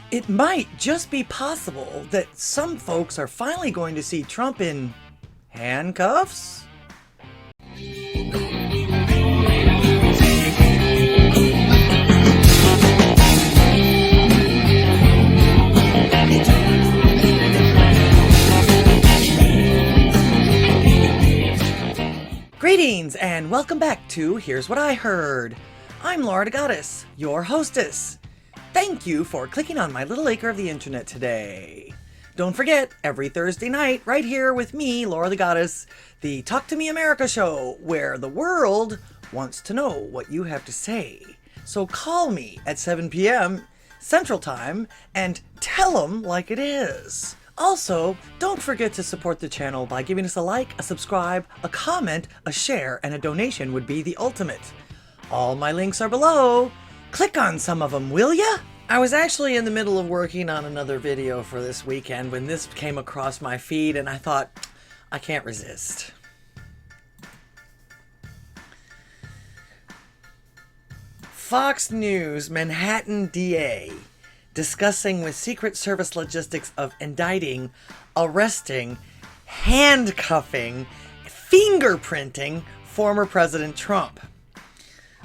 It might just be possible that some folks are finally going to see Trump in handcuffs. Greetings and welcome back to Here's What I Heard. I'm ldghwih, your hostess. Thank you for clicking on my little acre of the internet today. Don't forget, every Thursday night, right here with me, ldghwih, the Talk to Me America show, where the world wants to know what you have to say. So call me at 7 p.m. Central Time and tell them like it is. Also, don't forget to support the channel by giving us a like, a subscribe, a comment, a share, and a donation would be the ultimate. All my links are below. Click on some of them, will ya? I was actually in the middle of working on another video for this weekend when this came across my feed and I thought, I can't resist. Fox News Manhattan DA discussing with Secret Service logistics of indicting, arresting, handcuffing, fingerprinting former President Trump.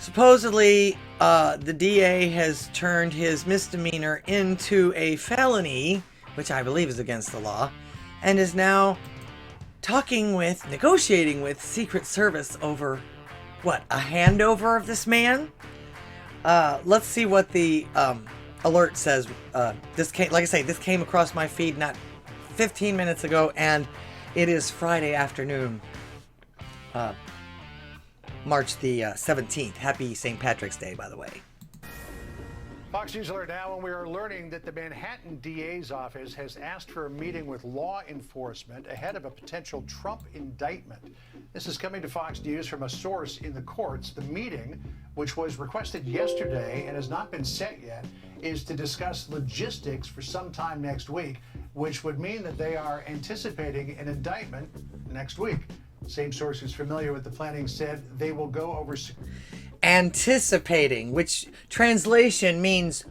Supposedly, the DA has turned his misdemeanor into a felony, which I believe is against the law, and is now negotiating with Secret Service over, what, a handover of this man? Let's see what the alert says. This came across my feed not 15 minutes ago, and it is Friday afternoon. March the 17th. Happy St. Patrick's Day, by the way. Fox News Alert now, and we are learning that the Manhattan DA's office has asked for a meeting with law enforcement ahead of a potential Trump indictment. This is coming to Fox News from a source in the courts. The meeting, which was requested yesterday and has not been set yet, is to discuss logistics for sometime next week, which would mean that they are anticipating an indictment next week. Same source who's familiar with the planning said they will go over... Anticipating, which translation means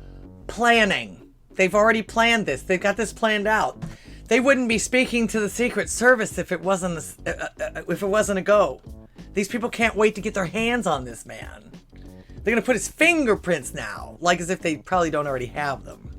planning. They've already planned this. They've got this planned out. They wouldn't be speaking to the Secret Service if it wasn't a go. These people can't wait to get their hands on this man. They're going to put his fingerprints now, like as if they probably don't already have them.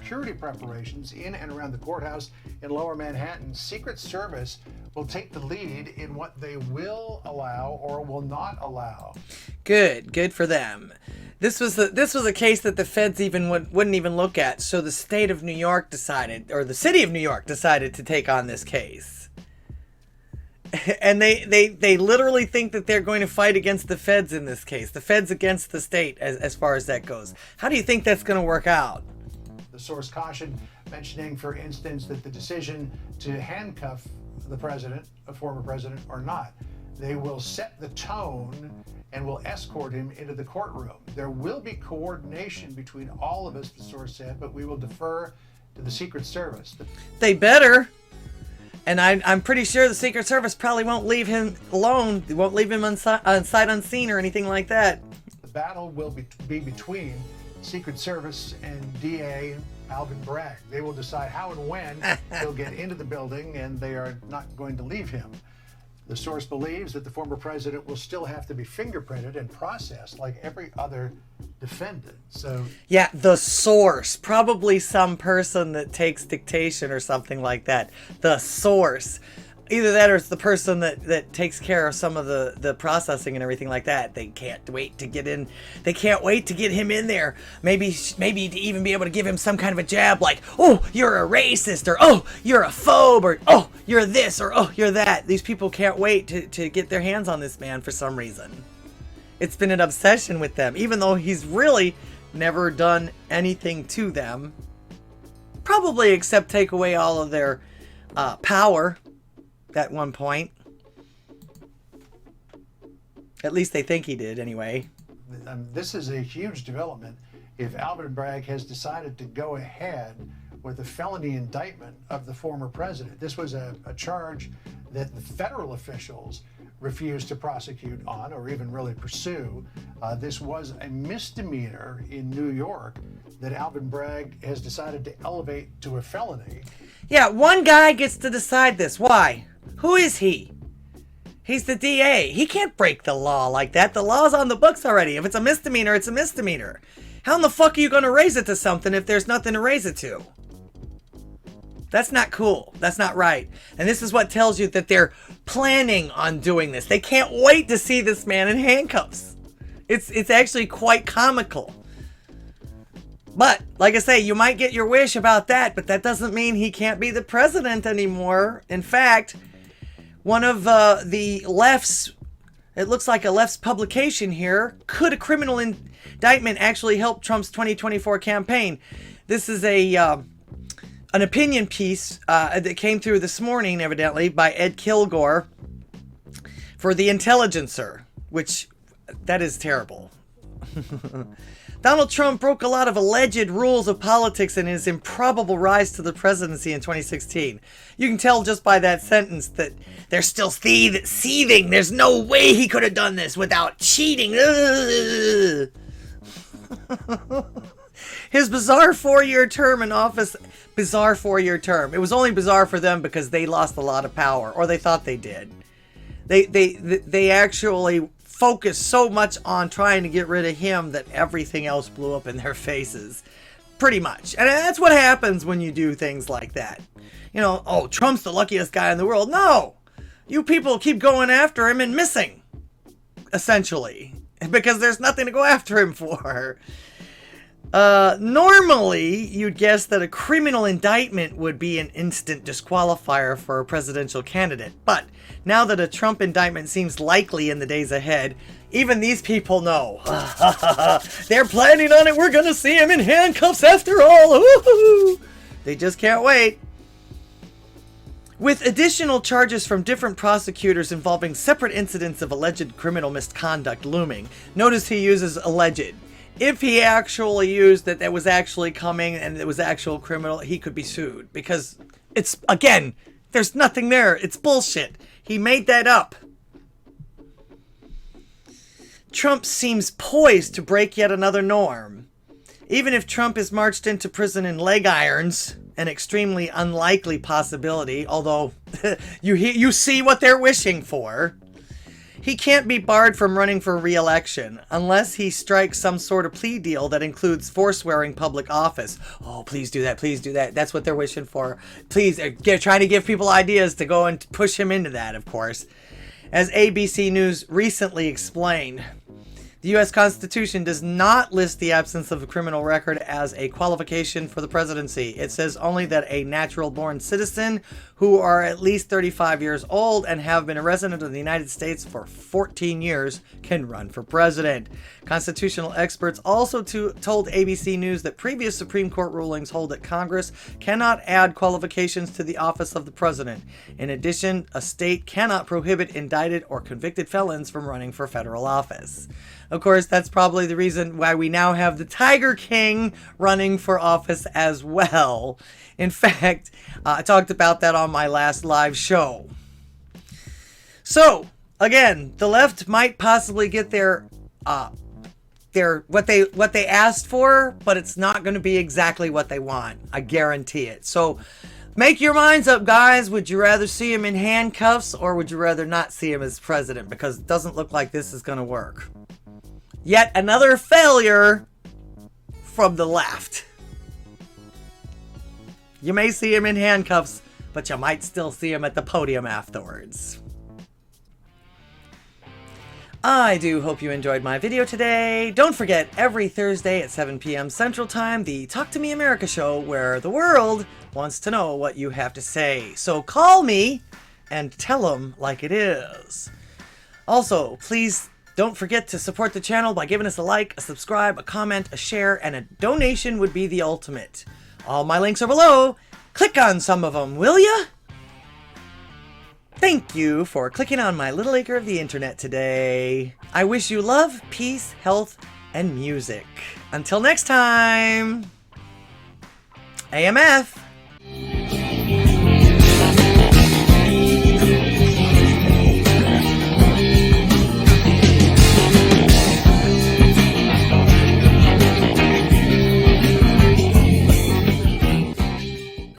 Security preparations in and around the courthouse in Lower Manhattan. Secret Service will take the lead in what they will allow or will not allow. Good for them. This was a case that the feds wouldn't even look at. So the state of New York decided, or the city of New York decided to take on this case. And they literally think that they're going to fight against the feds in this case. The feds against the state as far as that goes. How do you think that's going to work out? The source cautioned, mentioning, for instance, that the decision to handcuff the president, a former president, or not, they will set the tone and will escort him into the courtroom. There will be coordination between all of us, the source said, but we will defer to the Secret Service. They better. And I'm pretty sure the Secret Service probably won't leave him alone. They won't leave him on sight unseen or anything like that. The battle will be between Secret Service and DA Alvin Bragg. They will decide how and when he'll get into the building, and they are not going to leave him. The source believes that the former president will still have to be fingerprinted and processed like every other defendant. So yeah, the source, probably some person that takes dictation or something like that. The source. Either that or it's the person that takes care of some of the processing and everything like that. They can't wait to get in. They can't wait to get him in there. Maybe to even be able to give him some kind of a jab like, oh, you're a racist, or oh, you're a phobe, or oh, you're this, or oh, you're that. These people can't wait to get their hands on this man for some reason. It's been an obsession with them, even though he's really never done anything to them. Probably except take away all of their power. At one point. At least they think he did, anyway. This is a huge development if Alvin Bragg has decided to go ahead with a felony indictment of the former president. This was a charge that the federal officials refused to prosecute on or even really pursue. This was a misdemeanor in New York that Alvin Bragg has decided to elevate to a felony. Yeah, one guy gets to decide this. Why? Who is he? He's the DA. He can't break the law like that. The law's on the books already. If it's a misdemeanor, it's a misdemeanor. How in the fuck are you going to raise it to something if there's nothing to raise it to? That's not cool. That's not right. And this is what tells you that they're planning on doing this. They can't wait to see this man in handcuffs. It's actually quite comical. But, like I say, you might get your wish about that, but that doesn't mean he can't be the president anymore. In fact, one of the left's, it looks like a left's publication here, could a criminal indictment actually help Trump's 2024 campaign? This is an opinion piece that came through this morning, evidently, by Ed Kilgore for The Intelligencer, which, that is terrible. Donald Trump broke a lot of alleged rules of politics in his improbable rise to the presidency in 2016. You can tell just by that sentence that they're still seething. There's no way he could have done this without cheating. His bizarre 4-year term in office, bizarre 4-year term. It was only bizarre for them because they lost a lot of power, or they thought they did. They actually focused so much on trying to get rid of him that everything else blew up in their faces. Pretty much. And that's what happens when you do things like that. You know, oh, Trump's the luckiest guy in the world. No! You people keep going after him and missing. Essentially. Because there's nothing to go after him for. Normally, you'd guess that a criminal indictment would be an instant disqualifier for a presidential candidate. But now that a Trump indictment seems likely in the days ahead, even these people know. They're planning on it. We're going to see him in handcuffs after all. Woo-hoo! They just can't wait. With additional charges from different prosecutors involving separate incidents of alleged criminal misconduct looming. Notice he uses alleged. If he actually used that was actually coming and it was actual criminal, he could be sued. Because it's, again, there's nothing there. It's bullshit. He made that up. Trump seems poised to break yet another norm. Even if Trump is marched into prison in leg irons, an extremely unlikely possibility, although you see what they're wishing for. He can't be barred from running for re-election unless he strikes some sort of plea deal that includes forswearing public office. Oh, please do that. Please do that. That's what they're wishing for. Please, they're trying to give people ideas to go and push him into that, of course. As ABC News recently explained, the U.S. Constitution does not list the absence of a criminal record as a qualification for the presidency. It says only that a natural-born citizen who are at least 35 years old and have been a resident of the United States for 14 years can run for president. Constitutional experts also told ABC News that previous Supreme Court rulings hold that Congress cannot add qualifications to the office of the president. In addition, a state cannot prohibit indicted or convicted felons from running for federal office. Of course, that's probably the reason why we now have the Tiger King running for office as well. In fact, I talked about that on my last live show. So, again, the left might possibly get their what they asked for, but it's not going to be exactly what they want. I guarantee it. So, make your minds up, guys. Would you rather see him in handcuffs or would you rather not see him as president? Because it doesn't look like this is going to work. Yet another failure from the left. You may see him in handcuffs, but you might still see him at the podium afterwards. I do hope you enjoyed my video today. Don't forget, every Thursday at 7 p.m. Central Time, the Talk to Me America show, where the world wants to know what you have to say. So call me and tell them like it is. Also, please don't forget to support the channel by giving us a like, a subscribe, a comment, a share, and a donation would be the ultimate. All my links are below. Click on some of them, will ya? Thank you for clicking on my little acre of the internet today. I wish you love, peace, health, and music. Until next time, AMF.